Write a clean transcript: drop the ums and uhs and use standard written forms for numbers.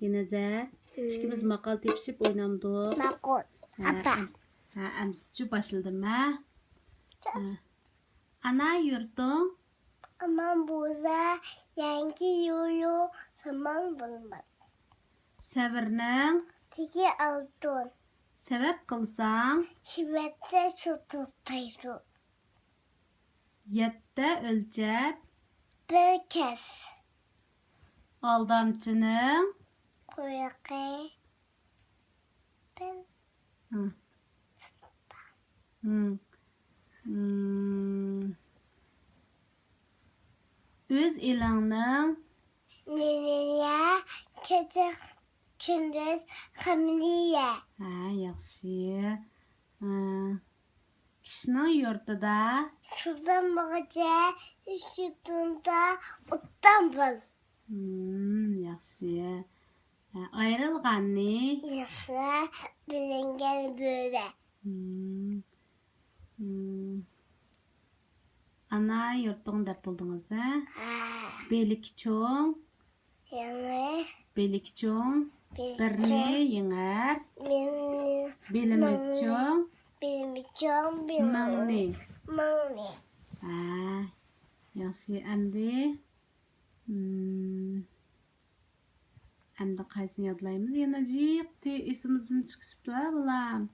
Denize. İkimiz makal tepişip oynamdık. Makul. Apa. Emsücü başladım ha. Ana yurtun. Aman burada yangi yolu zaman bulmaz. Sevirnin. Tiki altın. Sebep kılsan. Şibette tutuktaydı. Yette ölçep. Bir kez. Aldamçının. Kuyruğu. Bir. Hı. Hmm. Öz elinin. Neneye küçük gündüz hamliye. Yaxşı. Kişinin yurtida. Şuradan bakacağım. Şuradan İstanbul. Yaxşı. Ayrılğanni. Yoksa bilingen böyle. Ana yurtun dep buldunuz ha? Belik çoğun. Yani Belik çoğun. biz Birni yenger. Bilimi çoğun. Mangni. Mangni. Yaxşı. Əmdi. Əmdi qaysını yadlayımız? Yana jiq. Esimizden çıkışıp da bulam.